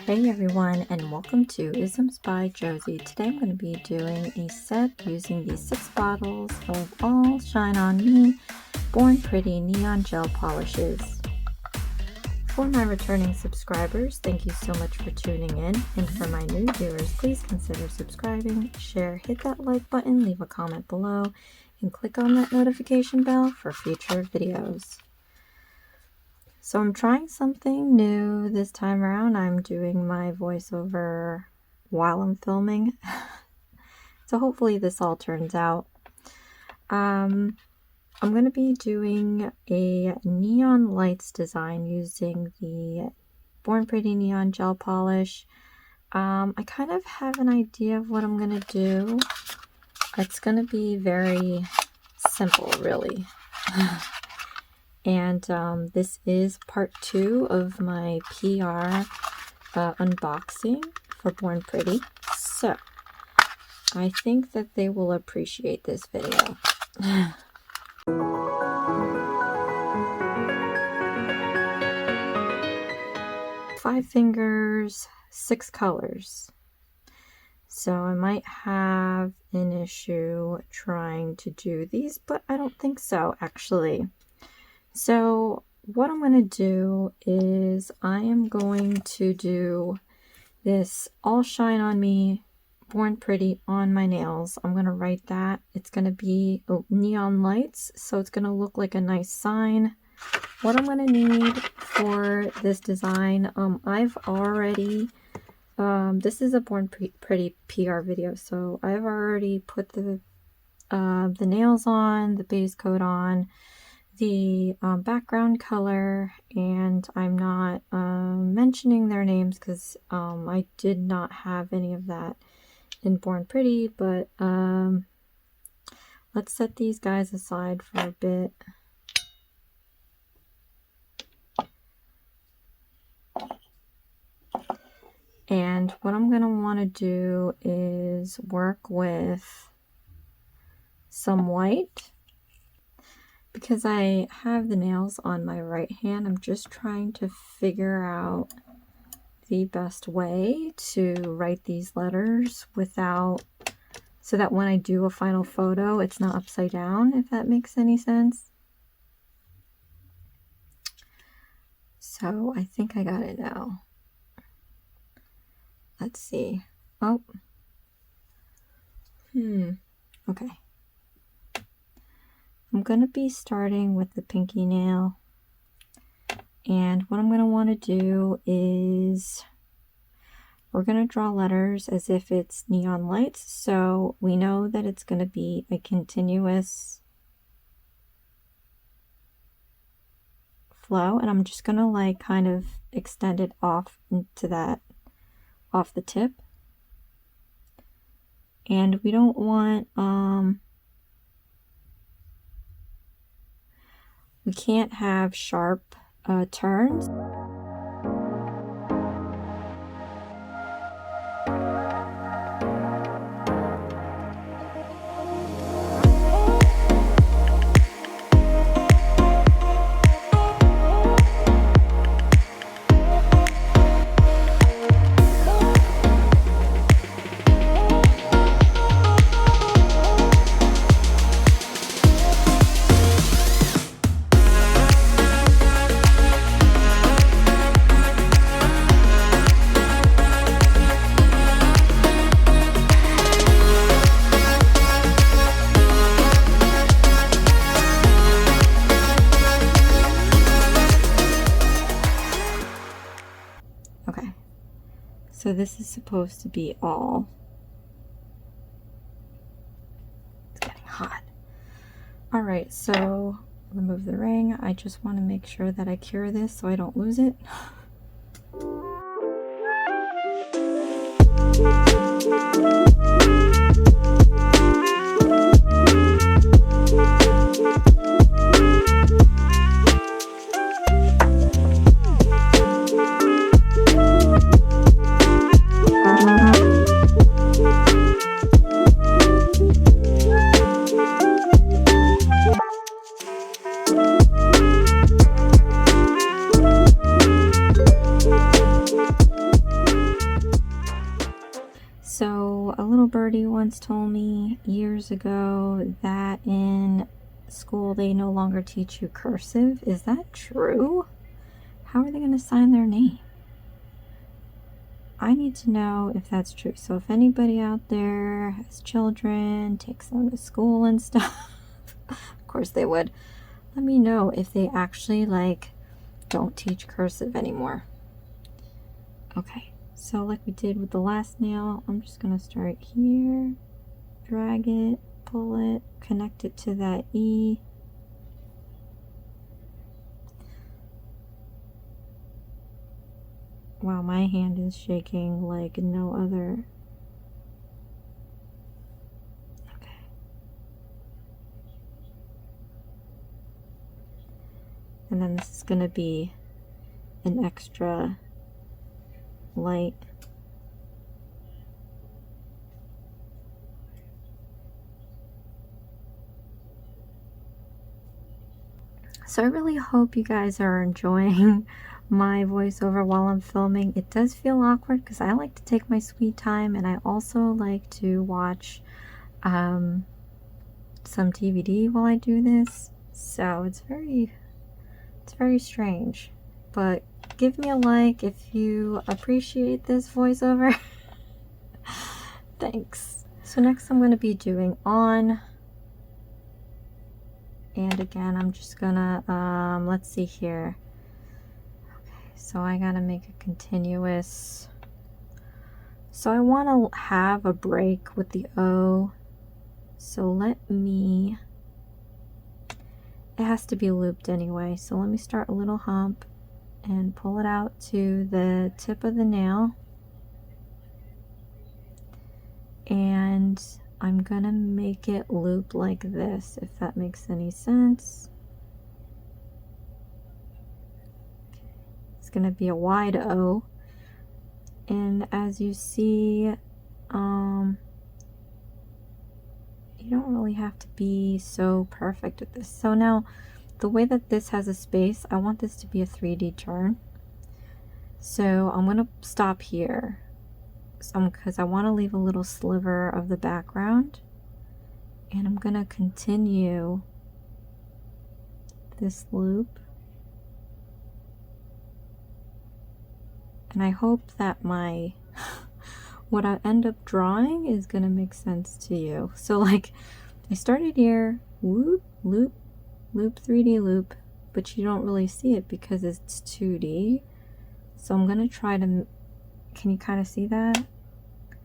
Hey everyone, and welcome to IsmsByJBM. Today I'm going to be doing a set using these 6 bottles of All Shine On Me Born Pretty Neon Gel Polishes. For my returning subscribers, thank you so much for tuning in, and for my new viewers, please consider subscribing, share, hit that like button, leave a comment below, and click on that notification bell for future videos. So I'm trying something new this time around. I'm doing my voiceover while I'm filming. So hopefully this all turns out. I'm going to be doing a neon lights design using the Born Pretty Neon Gel Polish. I kind of have an idea of what I'm going to do. It's going to be very simple, really. And this is part 2 of my PR unboxing for Born Pretty. So I think that they will appreciate this video. 5 fingers, 6 colors. So I might have an issue trying to do these, but I don't think so, actually. So what I'm going to do is I am going to do this All Shine On Me Born Pretty on my nails. I'm going to write that. It's going to be neon lights, so it's going to look like a nice sign. What I'm going to need for this design, I've already, this is a Born Pretty PR video, so I've already put the nails on, the base coat on, the background color, and I'm not mentioning their names because I did not have any of that in Born Pretty, but let's set these guys aside for a bit. And what I'm going to want to do is work with some white. Because I have the nails on my right hand, I'm just trying to figure out the best way to write these letters without, so that when I do a final photo, it's not upside down, if that makes any sense. So I think I got it now. Let's see. Oh. Okay. I'm going to be starting with the pinky nail, and what I'm going to want to do is we're going to draw letters as if it's neon lights, so we know that it's going to be a continuous flow, and I'm just going to like kind of extend it off into that, off the tip. And we don't want we can't have sharp turns. Okay, so this is supposed to be all. It's getting hot. All right, so remove the ring. I just want to make sure that I cure this so I don't lose it. So a little birdie once told me years ago that in school they no longer teach you cursive. Is that true? How are they going to sign their name? I need to know if that's true. So if anybody out there has children, takes them to school and stuff, of course they would, let me know if they actually like don't teach cursive anymore. Okay, so like we did with the last nail, I'm just gonna start here, drag it, pull it, connect it to that E. Wow, my hand is shaking like no other. Okay. And then this is gonna be an extra light. So I really hope you guys are enjoying my voiceover while I'm filming. It does feel awkward because I like to take my sweet time, and I also like to watch some DVD while I do this. So it's very strange. But give me a like if you appreciate this voiceover. Thanks. So next I'm going to be doing on. And again, I'm just gonna, let's see here. Okay, so I gotta make a continuous. So I want to have a break with the O. So let me, it has to be looped anyway. So let me start a little hump and pull it out to the tip of the nail. And I'm gonna make it loop like this, if that makes any sense. It's gonna be a wide O. And as you see, you don't really have to be so perfect with this. So now, the way that this has a space, I want this to be a 3D turn. So I'm gonna stop here. Because I want to leave a little sliver of the background, and I'm gonna continue this loop, and I hope that my what I end up drawing is gonna make sense to you. So like I started here, whoop, loop, loop, 3D loop, but you don't really see it because it's 2D. So I'm gonna try to, can you kind of see that?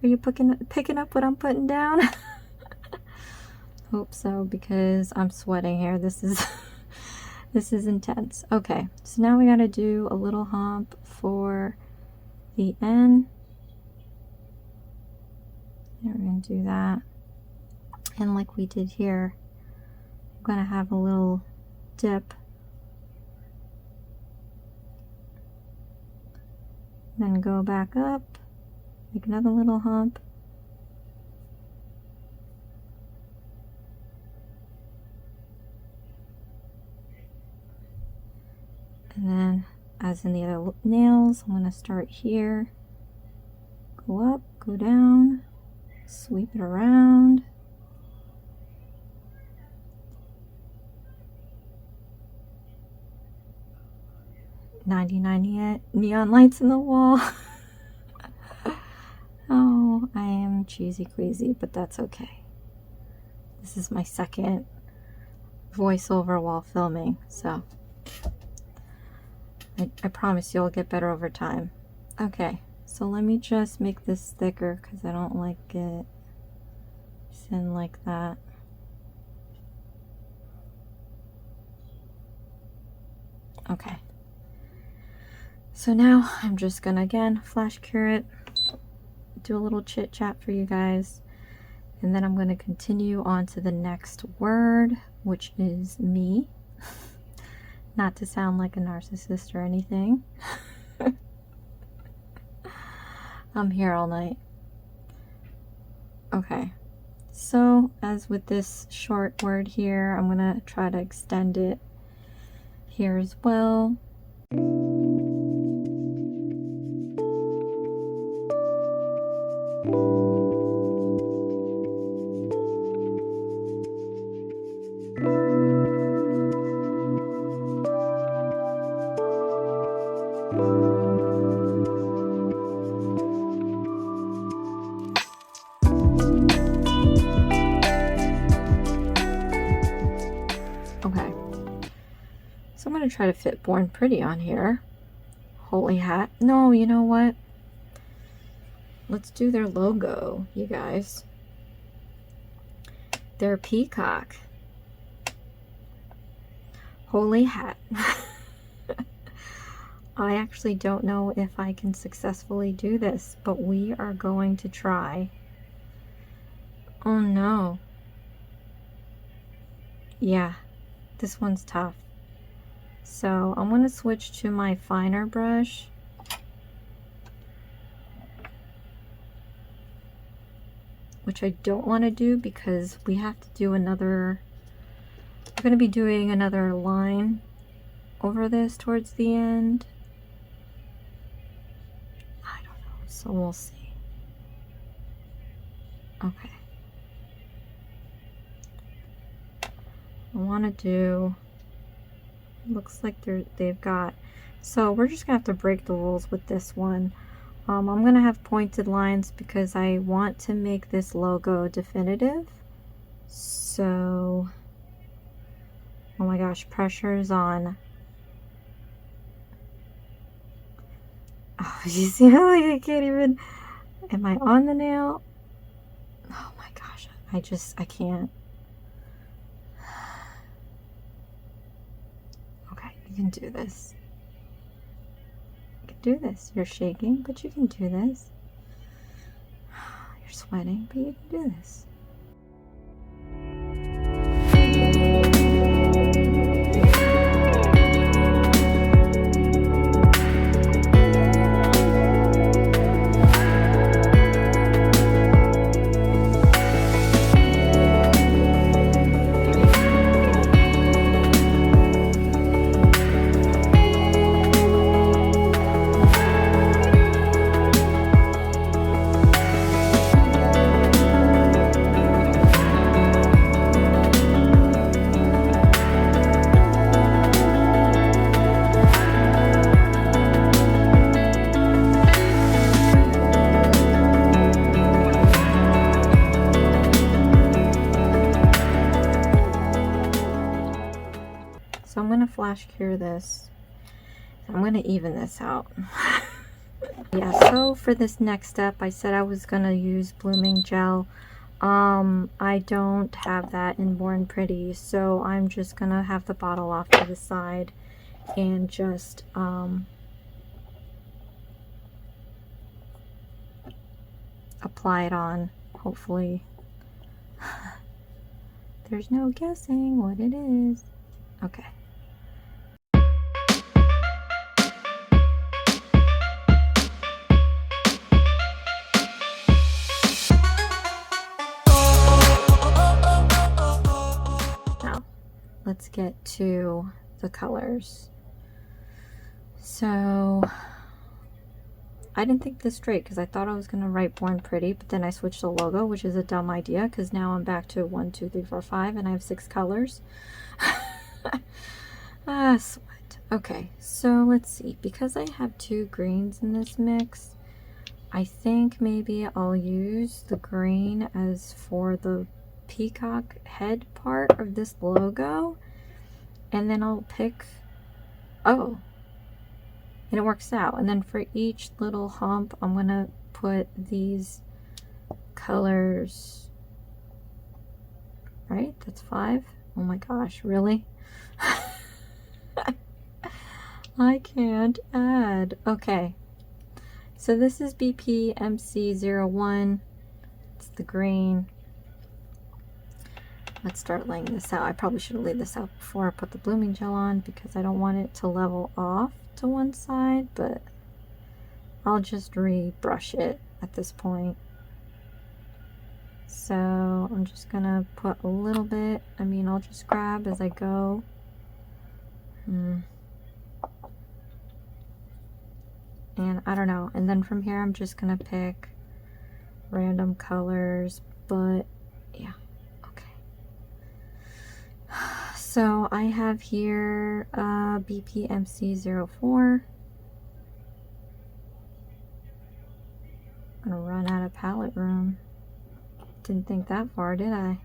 Are you picking up what I'm putting down? Hope so, because I'm sweating here. This is this is intense. Okay, so now we gotta do a little hump for the N. Yeah, we're gonna do that. And like we did here, I'm gonna have a little dip. Then go back up. Make another little hump. And then, as in the other nails, I'm going to start here. Go up, go down, sweep it around. .90 neon lights in the wall. Oh, I am cheesy queasy, but that's okay. This is my second voiceover while filming, so I promise you'll get better over time. Okay, so let me just make this thicker because I don't like it thin like that. Okay. So now I'm just gonna again flash cure it, do a little chit chat for you guys, and then I'm gonna continue on to the next word, which is me. Not to sound like a narcissist or anything. I'm here all night. Okay, so as with this short word here, I'm gonna try to extend it here as well. gonna try to fit Born Pretty on here. Holy hat. No, you know what? Let's do their logo, you guys. Their peacock. Holy hat. I actually don't know if I can successfully do this, but we are going to try. Oh no. Yeah, this one's tough. So I'm going to switch to my finer brush. Which I don't want to do because we have to do another, we're going to be doing another line over this towards the end. I don't know, so we'll see. Okay. I want to do, looks like they've got, so we're just gonna have to break the rules with this one. I'm gonna have pointed lines because I want to make this logo definitive. So, oh my gosh, pressure's on. Oh, you see how like I can't even, am I on the nail? Oh my gosh, I can't. You can do this. You can do this. You're shaking, but you can do this. You're sweating, but you can do this. So I'm going to flash cure this. I'm going to even this out. Yeah, so for this next step, I said I was going to use blooming gel. I don't have that in Born Pretty, so I'm just going to have the bottle off to the side and just apply it on, hopefully. There's no guessing what it is. Okay. Let's get to the colors. So I didn't think this straight because I thought I was going to write Born Pretty, but then I switched the logo, which is a dumb idea because now I'm back to 1, 2, 3, 4, 5 and I have 6 colors. Sweat. Okay, so let's see. Because I have 2 greens in this mix, I think maybe I'll use the green as for the peacock head part of this logo, and then I'll pick, oh, and it works out, and then for each little hump I'm gonna put these colors, right? That's 5. Oh my gosh, really? I can't add. Okay, so this is BPMC01. It's the green. Let's start laying this out. I probably should have laid this out before I put the blooming gel on because I don't want it to level off to one side, but I'll just rebrush it at this point. So I'm just gonna put a little bit, I mean, I'll just grab as I go. And I don't know, and then from here I'm just gonna pick random colors, but yeah. So I have here BPMC04. I'm gonna run out of palette room. Didn't think that far, did I?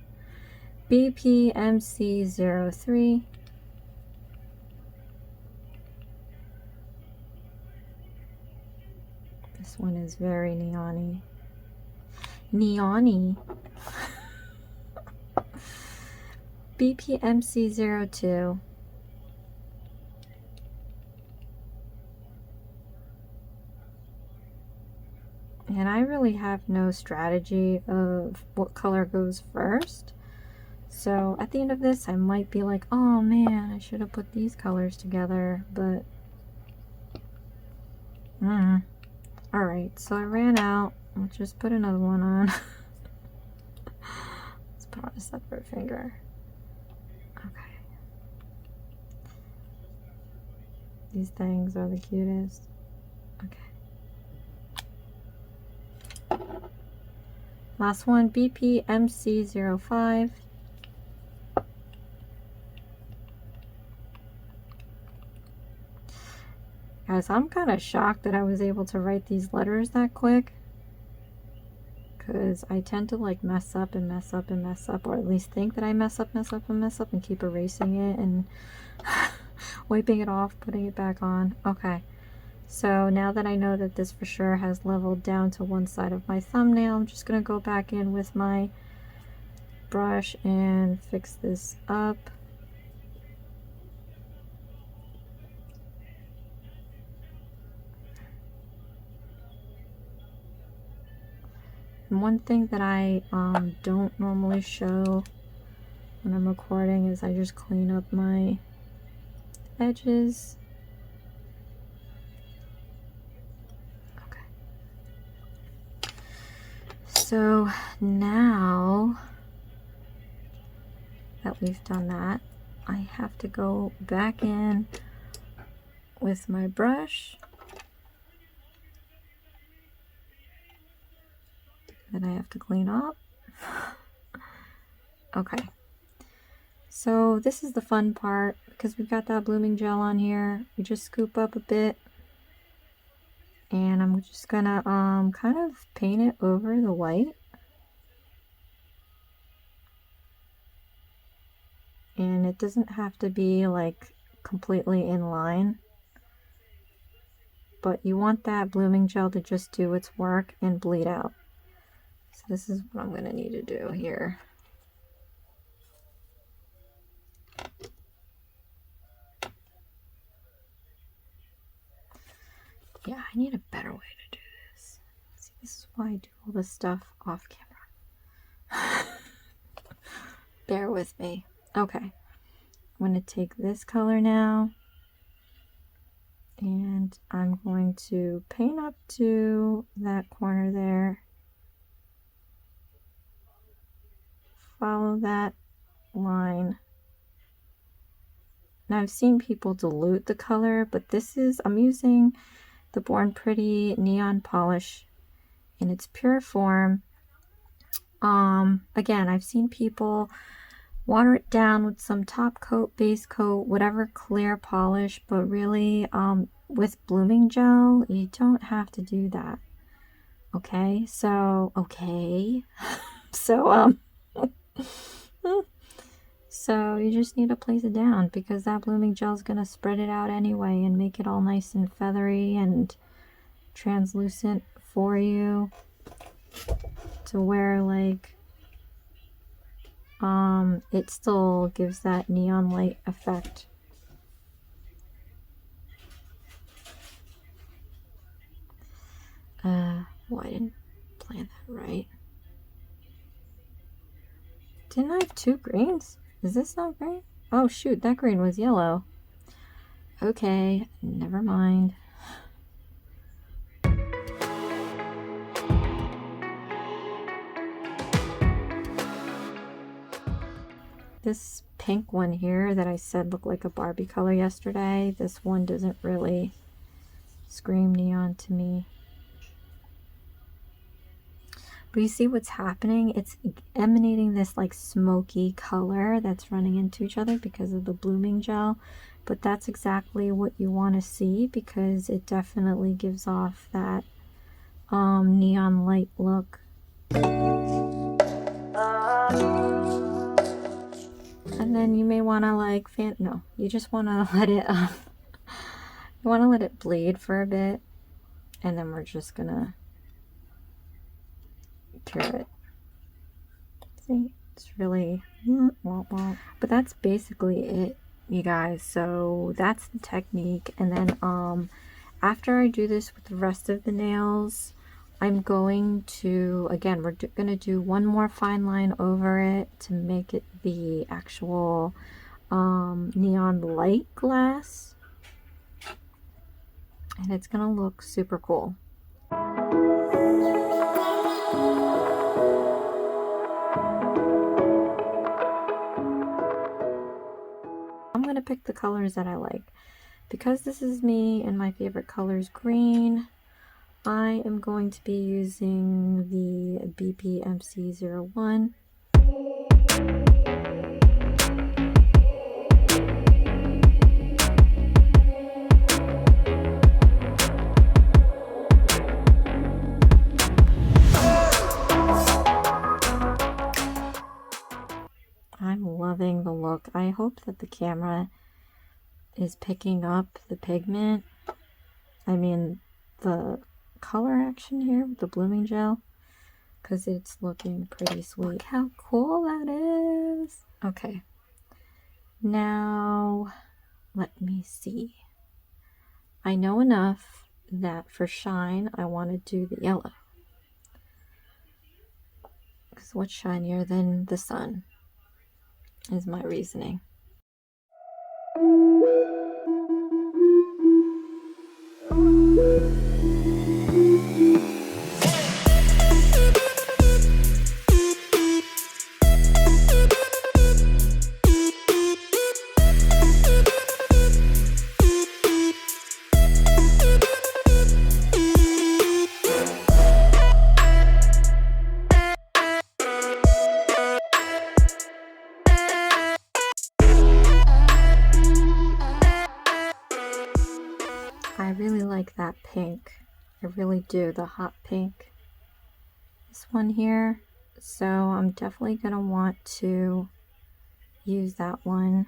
BPMC03. is very neon-y. Neon-y. BPMC02. And I really have no strategy of what color goes first. So at the end of this, I might be like, oh man, I should have put these colors together, but alright, so I ran out. I'll just put another one on. Let's put on a separate finger. Okay. These things are the cutest. Okay. Last one, BPMC05. Guys, I'm kind of shocked that I was able to write these letters that quick, because I tend to like mess up and mess up and mess up, or at least think that I mess up and keep erasing it and wiping it off, putting it back on. Okay, so now that I know that this for sure has leveled down to one side of my thumbnail, I'm just gonna go back in with my brush and fix this up. And one thing that I don't normally show when I'm recording is I just clean up my edges. Okay. So now that we've done that, I have to go back in with my brush. That I have to clean up. Okay, so this is the fun part, because we've got that blooming gel on here. We just scoop up a bit, and I'm just gonna kind of paint it over the white. And it doesn't have to be like completely in line, but you want that blooming gel to just do its work and bleed out. So this is what I'm going to need to do here. Yeah, I need a better way to do this. See, this is why I do all this stuff off camera. Bear with me. Okay, I'm going to take this color now, and I'm going to paint up to that corner there. Follow that line. Now I've seen people dilute the color, but this is, I'm using the Born Pretty Neon Polish in its pure form. Again, I've seen people water it down with some top coat, base coat, whatever clear polish, but really with blooming gel, you don't have to do that. Okay, so so you just need to place it down, because that blooming gel is going to spread it out anyway and make it all nice and feathery and translucent for you, to where like it still gives that neon light effect. Well, I didn't plan that right. Didn't I have two greens? Is this not green? Oh shoot, that green was yellow. Okay, never mind. This pink one here that I said looked like a Barbie color yesterday, this one doesn't really scream neon to me. But you see what's happening? It's emanating this like smoky color that's running into each other because of the blooming gel. But that's exactly what you want to see, because it definitely gives off that neon light look. And then you may want to like no, you just want to let it you want to let it bleed for a bit, and then we're just gonna accurate. See, it's really, but that's basically it, you guys. So that's the technique. And then after I do this with the rest of the nails, I'm going to, again, we're gonna do one more fine line over it to make it the actual neon light glass, and it's gonna look super cool. I'm gonna pick the colors that I like. Because this is me and my favorite color is green, I am going to be using the BPMC01. I'm loving the look. I hope that the camera is picking up the pigment. I mean, the color action here with the blooming gel, because it's looking pretty sweet. How cool that is. Okay, now let me see. I know enough that for shine I want to do the yellow, because what's shinier than the sun is my reasoning. I really like that pink. I really do, the hot pink. This one here. So I'm definitely gonna want to use that one.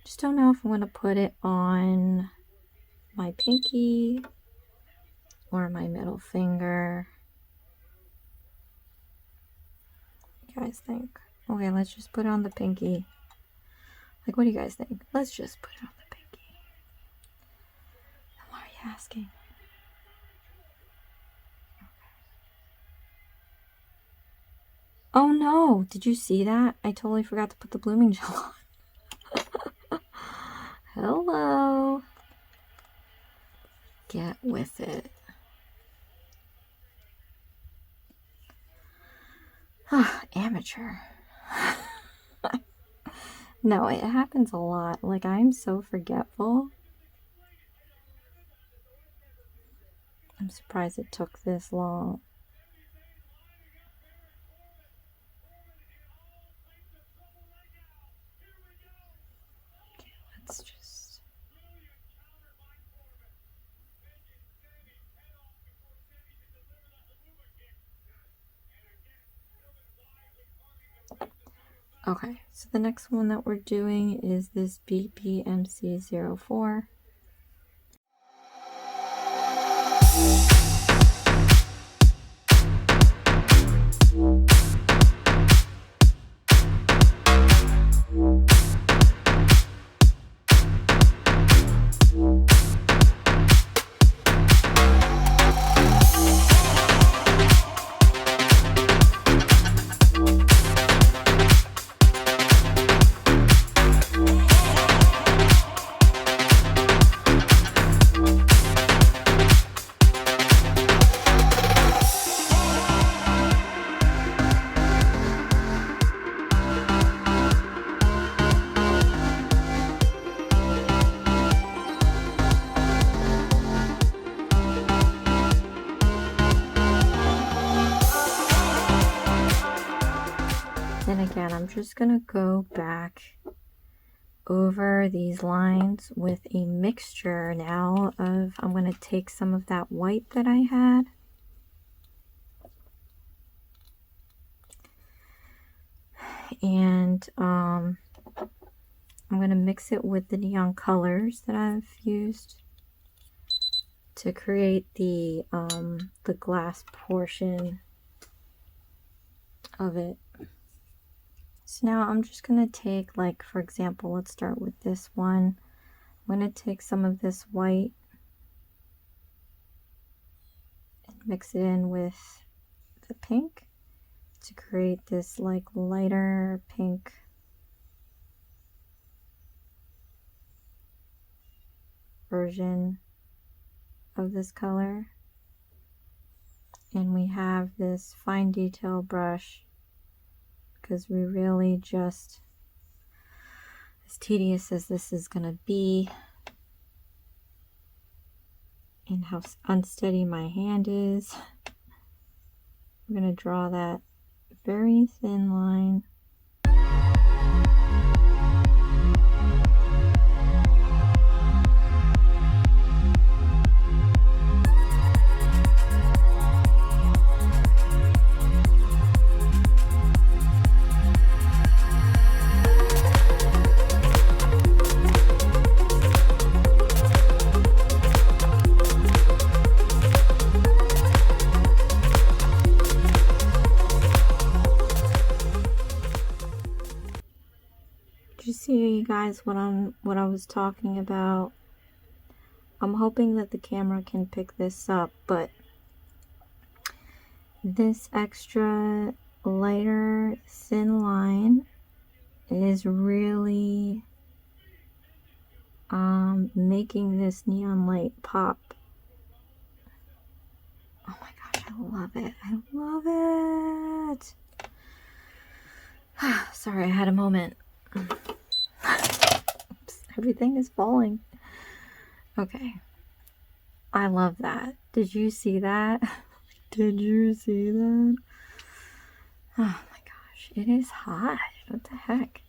Just don't know if I'm gonna put it on my pinky or my middle finger. What do you guys think? Okay, let's just put it on the pinky. Like, what do you guys think? Let's just put it on the pinky. Why are you asking? Oh no, did you see that? I totally forgot to put the blooming gel on. Hello. Get with it. Amateur. No, it happens a lot. Like, I'm so forgetful. I'm surprised it took this long. Okay, let's just... Okay, so the next one that we're doing is this BPMC04. Then again, I'm just gonna go back over these lines with a mixture now of, I'm gonna take some of that white that I had. And I'm gonna mix it with the neon colors that I've used to create the glass portion of it. So now I'm just going to take, like, for example, let's start with this one. I'm going to take some of this white and mix it in with the pink to create this like lighter pink version of this color. And we have this fine detail brush because we really just, as tedious as this is going to be and how unsteady my hand is, I'm going to draw that very thin line. You see, guys, what I was talking about. I'm hoping that the camera can pick this up, but this extra lighter thin line is really making this neon light pop. Oh my gosh, I love it. I love it. Sorry, I had a moment. Oops, everything is falling. Okay. I love that. Did you see that? Did you see that? Oh my gosh, it is hot. What the heck?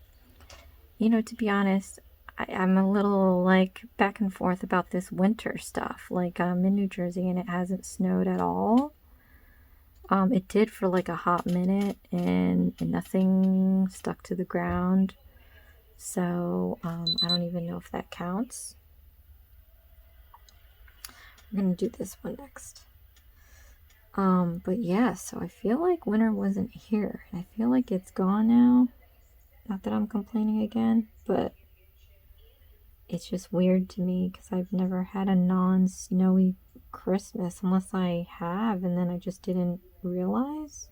You know, to be honest, I'm a little like back and forth about this winter stuff. Like I'm in New Jersey and it hasn't snowed at all. It did for like a hot minute and nothing stuck to the ground. So I don't even know if that counts. I'm gonna do this one next. But yeah, so I feel like winter wasn't here. I feel like it's gone now. Not that I'm complaining again, but it's just weird to me because I've never had a non-snowy Christmas unless I have and then I just didn't realize.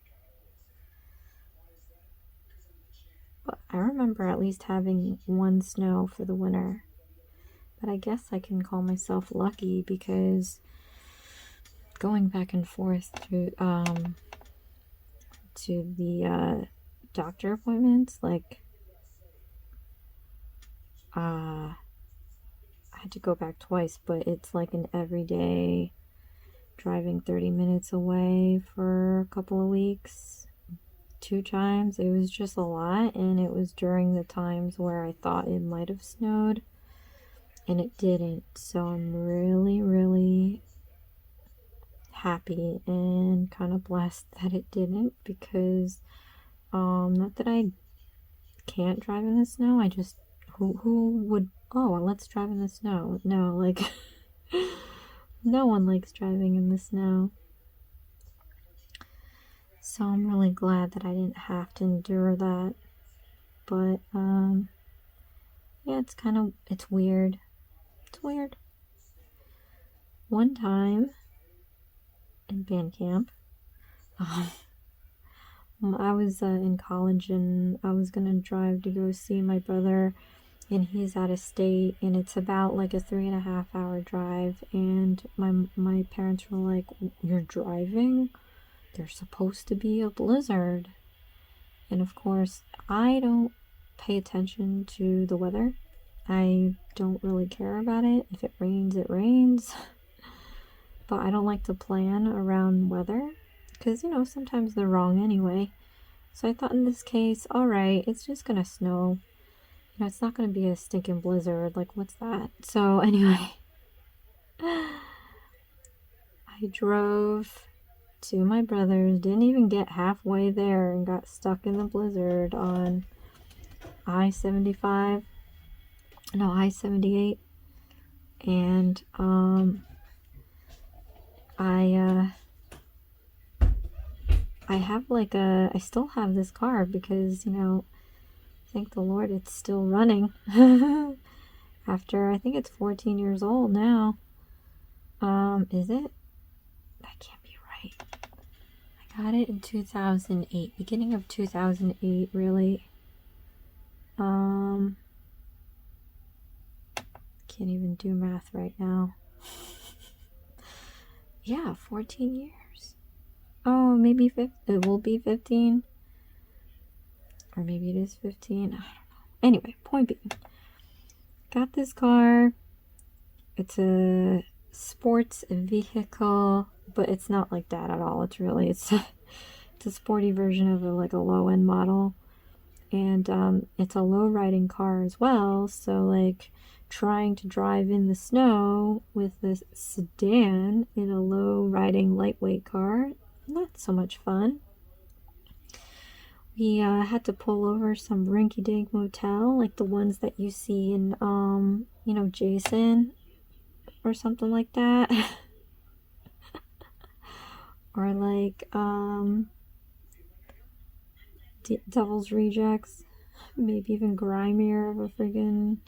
But I remember at least having one snow for the winter. But I guess I can call myself lucky because going back and forth to the doctor appointments, like I had to go back twice, but it's like an everyday driving 30 minutes away for a couple of weeks, 2 times. It was just a lot, and it was during the times where I thought it might have snowed and it didn't. So I'm really, really happy and kind of blessed that it didn't, because not that I can't drive in the snow, I just who would, oh, let's drive in the snow? No, like no one likes driving in the snow. So I'm really glad that I didn't have to endure that. But yeah, it's weird. It's weird. One time in band camp, I was in college and I was gonna drive to go see my brother, and he's out of state, and it's about like a 3.5 hour drive, and my parents were like, "You're driving? There's supposed to be a blizzard." And of course, I don't pay attention to the weather. I don't really care about it. If it rains, it rains. But I don't like to plan around weather because, you know, sometimes they're wrong anyway. So I thought in this case, all right, it's just gonna snow. You know, it's not gonna be a stinking blizzard. Like, what's that? So anyway, I drove to my brother's, didn't even get halfway there and got stuck in the blizzard on I-75. No, I-78. And I have like I still have this car because, you know, thank the Lord it's still running. After, I think it's 14 years old now. Is it? That can't be right. I got it in 2008, beginning of 2008, really. Can't even do math right now. Yeah, 14 years. Oh, maybe it will be 15. Or maybe it is 15. I don't know. Anyway, point being, got this car. It's a sports vehicle, but it's not like that at all. It's really, it's a sporty version of like a low-end model. And it's a low-riding car as well. So like trying to drive in the snow with a sedan in a low-riding lightweight car, not so much fun. We had to pull over some rinky-dink motel, like the ones that you see in, you know, Jason or something like that. Or like, Devil's Rejects, maybe even grimier of a friggin'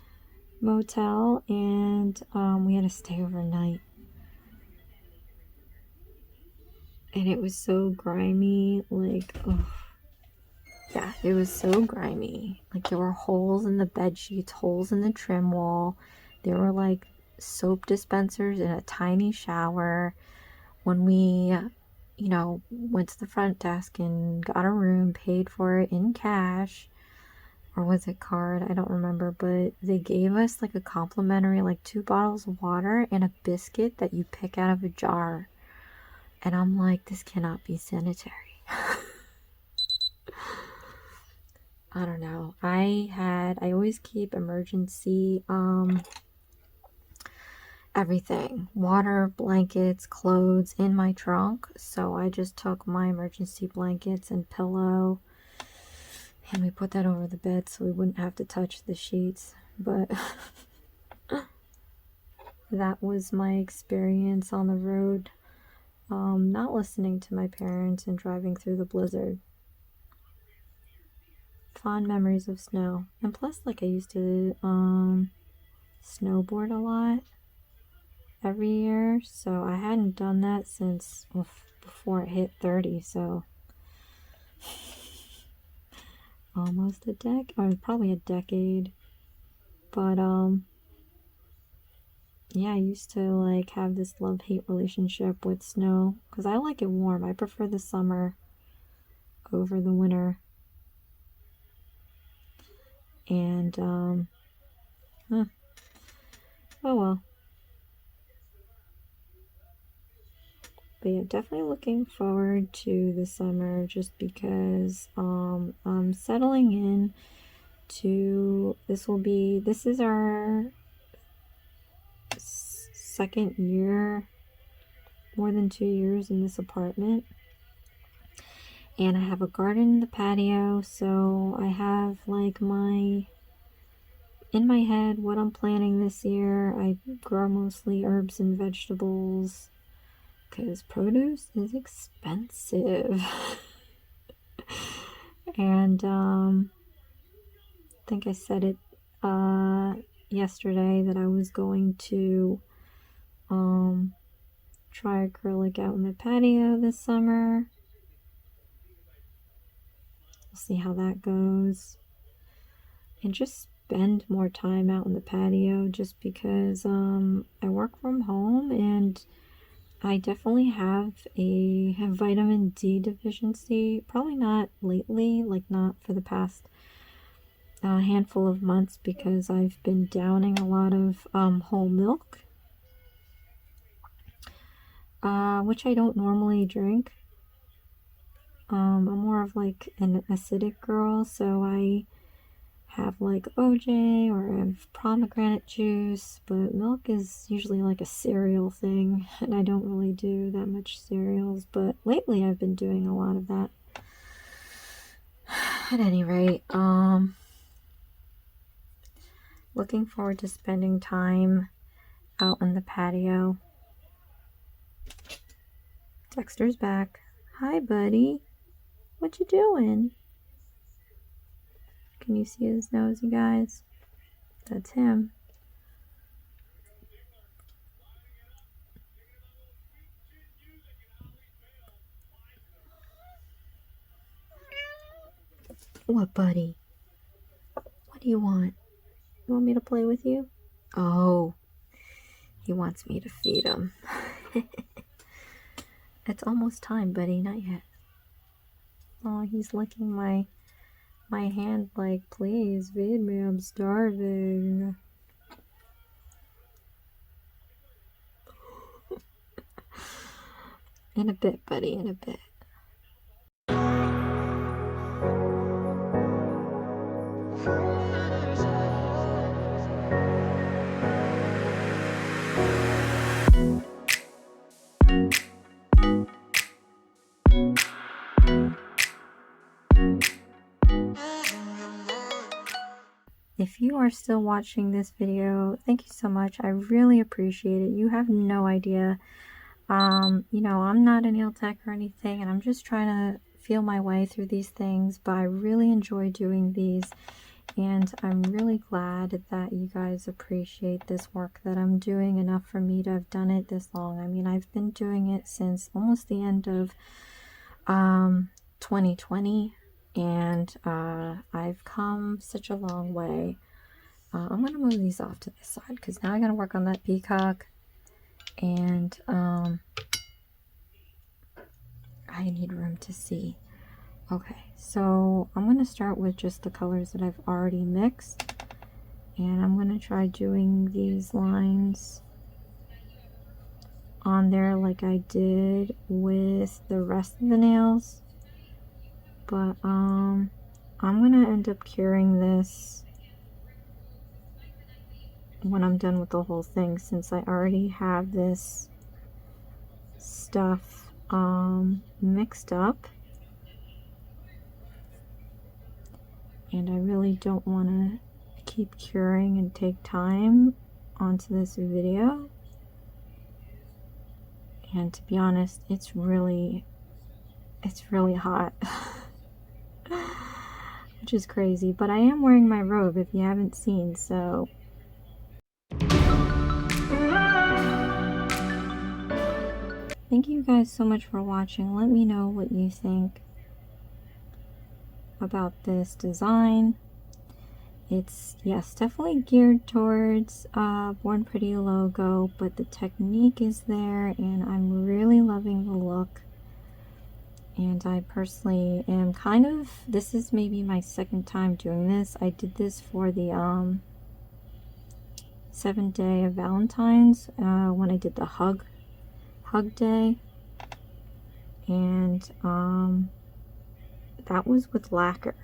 motel. And we had to stay overnight. And it was so grimy, like, ugh. Yeah, it was so grimy. Like, there were holes in the bed sheets, holes in the trim wall. There were like soap dispensers in a tiny shower. When we, you know, went to the front desk and got a room, paid for it in cash, or was it card? I don't remember, but they gave us like a complimentary, like 2 bottles of water and a biscuit that you pick out of a jar. And I'm like, this cannot be sanitary. I don't know. I always keep emergency, everything. Water, blankets, clothes in my trunk. So I just took my emergency blankets and pillow and we put that over the bed so we wouldn't have to touch the sheets. But that was my experience on the road. Not listening to my parents and driving through the blizzard. Fond memories of snow. And plus, like, I used to snowboard a lot every year, so I hadn't done that since before it hit 30, so almost a decade, or probably a decade. But yeah, I used to like have this love-hate relationship with snow because I like it warm. I prefer the summer over the winter. And oh well. But yeah, definitely looking forward to the summer just because I'm settling in to this is our second year, more than 2 years in this apartment. And I have a garden in the patio, so I have like in my head what I'm planning this year. I grow mostly herbs and vegetables because produce is expensive. And I think I said it yesterday that I was going to try acrylic out in the patio this summer. We'll see how that goes. And just spend more time out in the patio just because I work from home and I definitely have a vitamin D deficiency. Probably not lately, like not for the past handful of months because I've been downing a lot of whole milk, which I don't normally drink. I'm more of like an acidic girl, so I have like OJ or I have pomegranate juice, but milk is usually like a cereal thing, and I don't really do that much cereals, but lately I've been doing a lot of that. At any rate, looking forward to spending time out in the patio. Dexter's back. Hi, buddy. What you doing? Can you see his nose, you guys? That's him. What, buddy? What do you want? You want me to play with you? Oh, he wants me to feed him. It's almost time, buddy. Not yet. Oh, he's licking my hand like, please feed me, I'm starving. In a bit, buddy, in a bit. If you are still watching this video, thank you so much. I really appreciate it. You have no idea. You know, I'm not a nail tech or anything, and I'm just trying to feel my way through these things, but I really enjoy doing these, and I'm really glad that you guys appreciate this work that I'm doing enough for me to have done it this long. I mean, I've been doing it since almost the end of 2020, and I've come such a long way. I'm gonna move these off to this side because now I gotta work on that peacock, and I need room to see. Okay, so I'm gonna start with just the colors that I've already mixed, and I'm gonna try doing these lines on there like I did with the rest of the nails, but I'm gonna end up curing this when I'm done with the whole thing, since I already have this stuff mixed up, and I really don't want to keep curing and take time onto this video. And to be honest, it's really hot. Which is crazy, but I am wearing my robe if you haven't seen, so thank you guys so much for watching. Let me know what you think about this design. It's, yes, definitely geared towards Born Pretty logo, but the technique is there, and I'm really loving the look. And I personally am kind of, this is maybe my second time doing this. I did this for the 7th day of Valentine's when I did the hug day, and that was with lacquer.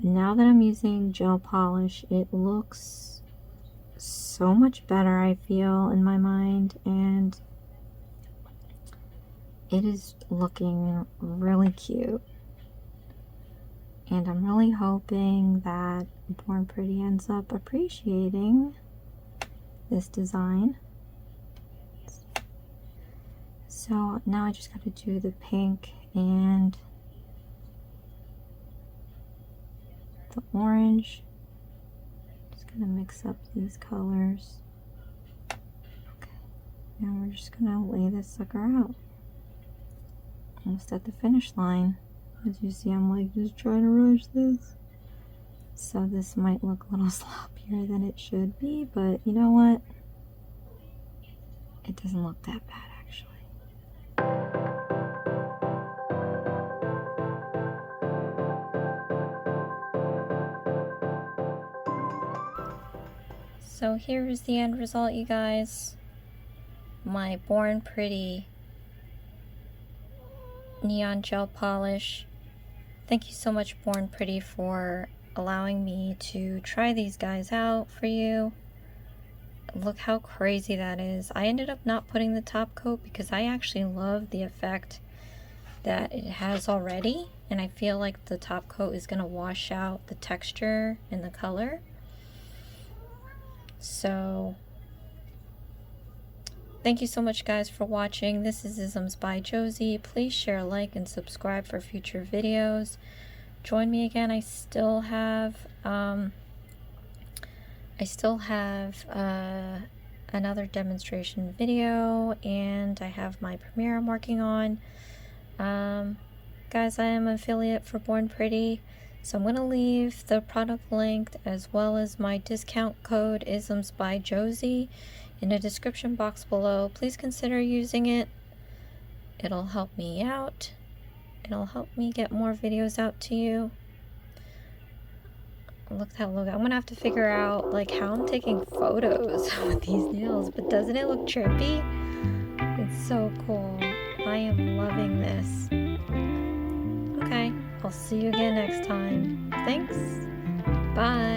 Now that I'm using gel polish, it looks so much better, I feel, in my mind, and it is looking really cute. And I'm really hoping that Born Pretty ends up appreciating this design. So now I just got to do the pink and the orange. Just gonna mix up these colors. Okay, and we're just gonna lay this sucker out. Almost at the finish line. As you see, I'm like just trying to rush this. So this might look a little sloppier than it should be, but you know what? It doesn't look that bad actually. So here's the end result, you guys. My Born Pretty neon gel polish. Thank you so much, Born Pretty, for allowing me to try these guys out for you. Look how crazy that is. I ended up not putting the top coat because I actually love the effect that it has already, and I feel like the top coat is going to wash out the texture and the color. So Thank you so much, guys, for watching. This is Isms by Josie. Please share, like, and subscribe for future videos. Join me again. I still have another demonstration video, and I have my Premiere I'm working on. Guys, I am an affiliate for Born Pretty, so I'm going to leave the product link as well as my discount code IsmsByJBM in the description box below. Please consider using it. It'll help me out. It'll help me get more videos out to you. Look at that logo. I'm gonna have to figure out like how I'm taking photos with these nails, but doesn't it look trippy? It's so cool. I am loving this. Okay, I'll see you again next time. Thanks. Bye.